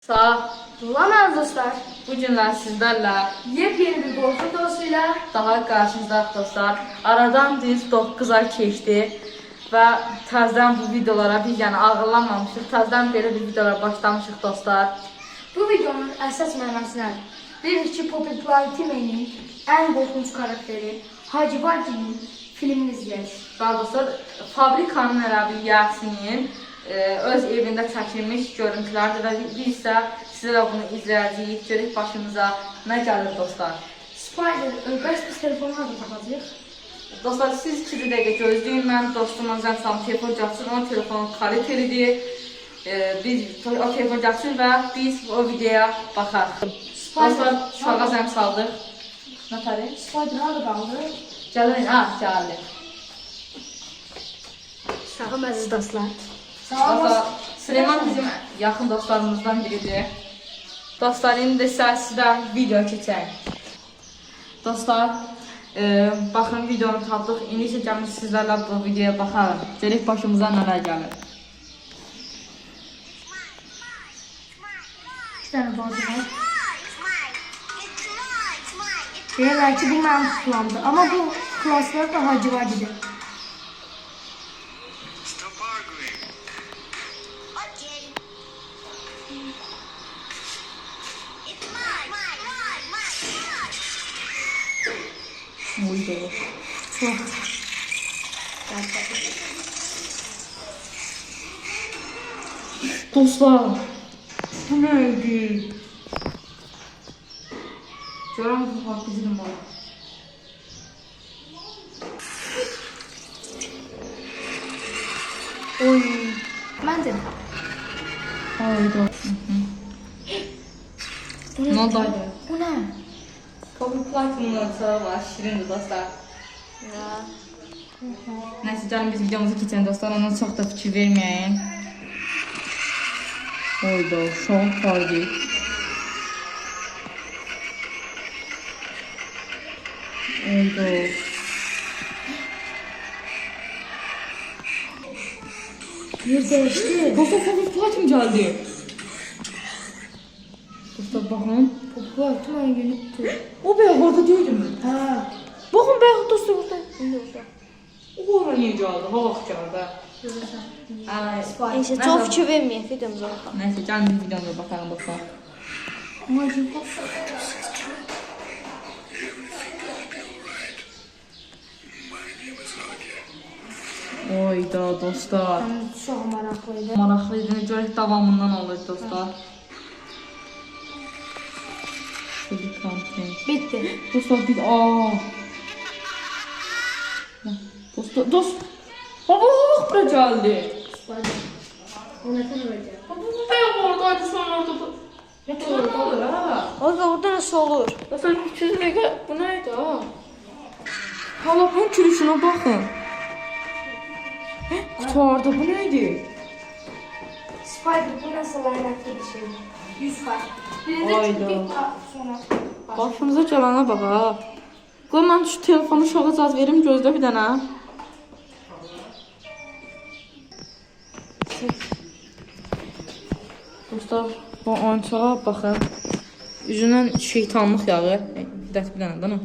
Sağ Olamaz dostlar. bu günler sizlerle Yepyeni bir korku dostuyla daha karşınızda dostlar. Aradan düz 9 ay keçdi ve təzədən bu videolara biz yəni ağırlanmamışıq. Təzədən belə bir videolara başlamışıq dostlar. bu videonun əsas mənası nədir? Dedik ki, Poppy Playtime'nin en korkunç karakteri Hacı Vacı'nın filmini izleyeceğiz. Daha dostlar, fabrikanın ərəbi Yasin'in öz evində çəkilmiş görüntülərdir və biz isə sizlərlə bunu izləyəcəyik. Görək başımıza nə gəlir dostlar. Spider, bəs biz telefonu harada tapacağıq? Dostlar, siz 2 dəqiqə gözləyin. Mən dostuma zəng salım, telefon gəlsin. Onun telefonu kalitelidir. Biz o telefon gəlsin və biz o videoya baxarıq. Dostlar, uşağa zəng saldıq. Nətəri? Spider harada qaldı? Gəlin, gəldi. Sağım əziz dostlar. Dostlar, Süleyman bizim yaxın dostlarımızdan biridir. Dostlar, indi isə sizdən video keçək. Dostlar, baxın videonu tapdıq. İndi isə gəlin sizlərlə bu videoya baxarıq. Görək başımıza nələr gəlir. İki tane bacı var. Deyirlər ki, bu mənim tutulamdır. Ama bu klaslar da Hacı Vacı'dır. Stop arguing. Okay. It's mine. Uydu. Çok. Dostlar, bu neydi? Görəm bu bak bizim var. Oy. Məncə. Hayda. Ne oldu? Bu nə? Poppy Playtime'ın var, şirindir dostlar. Neyse canım, biz videomuzu keçelim dostlar, ona çok da fikir vermeyin. Hayda, şok vardı. Hayda. Bir değişti. Dostlar, Poppy Playtime geldi. Dostlar bakın. Poppy Playtime yönüktü. O be orada değildi mi? Ha. Bakın be dostlar burada. Şimdi orada. O oraya niye geldi? Ha bak geldi. Ay. Neyse çok fikir vermeyin videomuza bakalım. Neyse canım, bir videomuza bakalım dostlar. Oyda dostlar. Ben çok meraklıydım. Maraqlıydı. Görək davamından olur dostlar. Şöyle content. Bitti. Dostlar bir dost. Baba bak bura geldi. Spider. O ne kadar öyle? Ben oradaydı sonra orada. Ne olur ha? Orada orada nasıl olur? Dostlar 300 mega bu neydi ha? Hala bunun külüşüne bakın. Kutarda bu neydi? Spider bu nasıl laylaklı bir şey? 100 var. Birinde Hayda. çok bir sonra. Başımıza gələnə bax ha. Qoy mən şu telefonu uşağa caz verim, gözlə bir dənə. Dostlar, bu oyuncağa baxın. Üzündən şeytanlıq yağı. Bir dənə dana.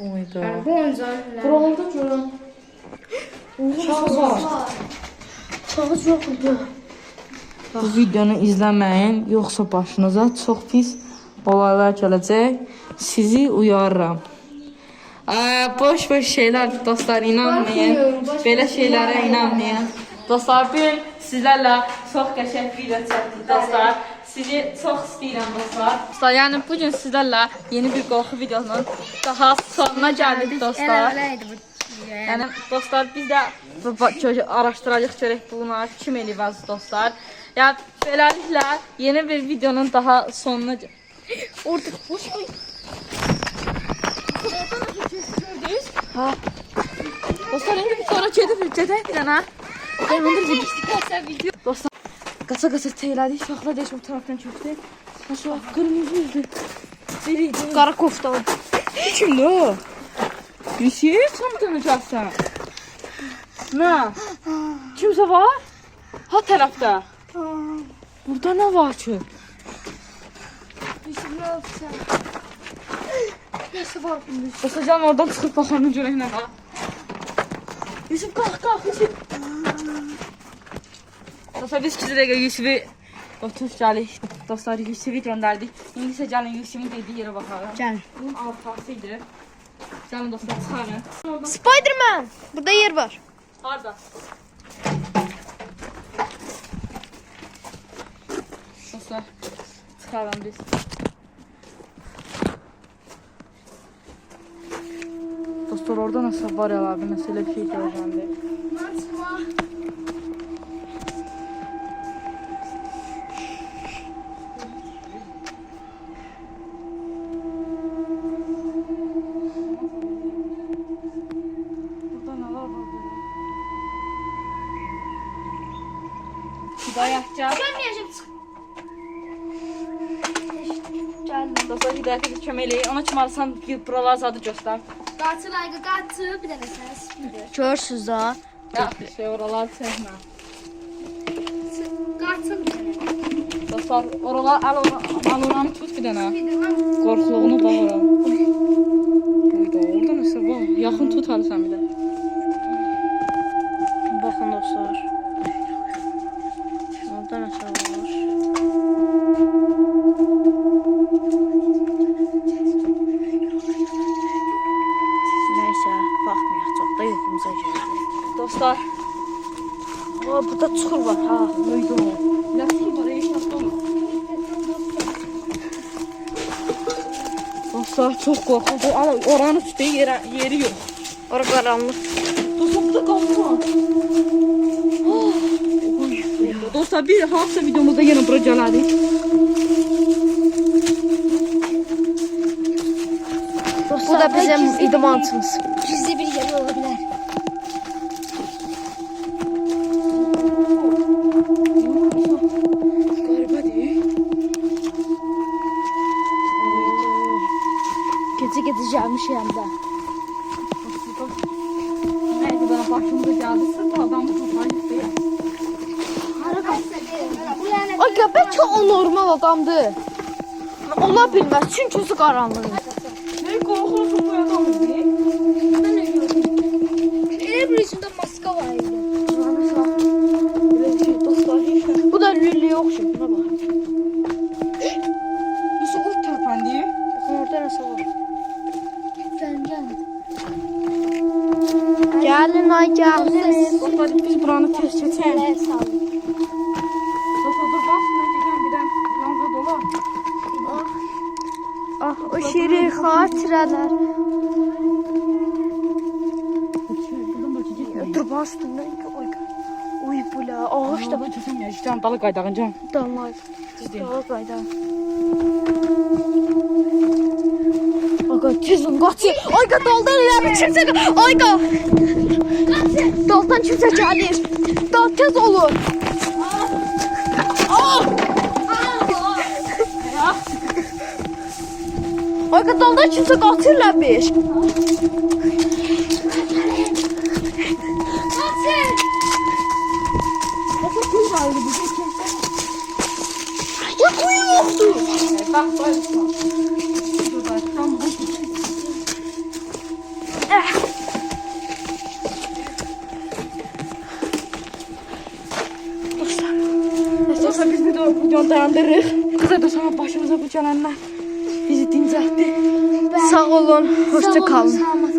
Oyda. Bu oyuncağın Buralarda görəm. Kağız var. Kağız yok bu. Bu videonu izləməyin, yoxsa başınıza çox pis olaylar gələcək. Sizi uyarıram. Boş şeyler dostlar, inanmayın. Korkmuyorum, boş Belə boş şeylərə şeylərə inanmayın. Dostlar, bugün sizlərlə çox qəşəng video çəkdik dostlar. Sizi çox istəyirəm dostlar. Dostlar, yəni bugün sizlərlə yeni bir qorxu videosunun daha sonuna gəldik dostlar. Yəni dostlar, biz də araşdıracağıq görək buna kim eləyəcək dostlar. Yəni beləliklə yeni bir videonun daha sonuna orada hoş mu? Ha. Dostlar, indi bir sonra gedək bir dənə. Video. Dostlar, qaça teylədik, uşaqlar deyiş o tərəfdən kökdü. Şu qırmızı yüzlü biriydi. Kara koftalı. Kimdir o? Yusuf, sən mi tanıyacaqsan? Nə? Kimsə var? Ha tərəfdə. Burada nə var ki? Nasıl var bunun? Dostlar oradan çıxıb baxanın görək nə var. Yusuf qalx Yusuf. Dostlar biz 2 dəqiqə Yusufu oturup gəlik. Dostlar Yusufu göndərdik. İndi isə gəlin Yusufun dediyi yerə baxalım. Gəlin. Bunun arxasıydı. Gəlin dostlar çıxarın. Spiderman. Burada yer var. Harda? Dostlar çıxarın biz. Dostlar orada nasıl var ya abi mesela bir şey göreceğim. Burada ne var burada? Hidayet gel. Gəlməyəcəm çıx. Gəldim. Dostlar Hidayet'e de kömeleyi. Ona çımarsan buralar zadı göster. Qaçı layıqı qaçı bir dənə səs. Görürsüz ha. Ya şey oralar çekme. Qaçı bir dənə. Dostlar oralar al oranı tut bir tane. Bir dənə. Korkuluğunu bak oranı. Orada nasıl var? Yakın tut hadi sen bir de. Bakın dostlar. Orada nasıl var? Neyse, bakmayaq çox da yuxumuza gəldi. Dostlar. Aa, burada çukur var ha. Uydu. Ya tut oraya hiç nasıl olur? Dostlar çok korkuldu. Al oranı tuttuğu yeri yok. Ora qaranlıq. Dostlar burada kapı var. Dostlar bir hafta videomuzda yine buraya geldik. Bu da bizim idmantımız. Gizli bir yer ola bilər. Galiba değil. Gecə gəlmişəm də. Neydi bana başımıza geldi. Sırf adamı toplayıp ya. Hara qaçsa deyil. Bu yəni Ay, bəlkə o normal adamdır. Ola bilməz, çünki özü qaranlıq. Ne korkuyorsun bu adamı değil? mən nə gördüm. Elə bir içində maska var idi. Bu da lülüyə oxşur. Buna bax. Nasıl ot törpəndi? Baxın, orada nəsə var. Gəlin. Gəlin, ay, gəlin. Dostlar biz buranı test çekelim. Nəyə salın? Dostlar dur bak ben çekeyim birden. Yanında dolar. Ah, o şirin xatirələr. Buradan da çekeyim. Dur, bax üstündən. Oy, bu la, ağaç da Ben çekeyim ya. İşte dalı kaydağıncan. damlar. Dağa qaydan. Aga, tezin qaçı. Ayqa, daldan elə bir kimsə. Ayqa. Daldan kimsə gəlir. Dal tez olur. Ayqa, daldan kimsə qaçırlar bir. Ya kuyu yoktu. Bak böyle. Dur bak tam bu. Dostlar biz videonu dayandırırıq. Kıza da sana başımıza bu gelenler bizi dincəltdi. Sağ olun, hoşça Sağ olun, kalın. sağ olun.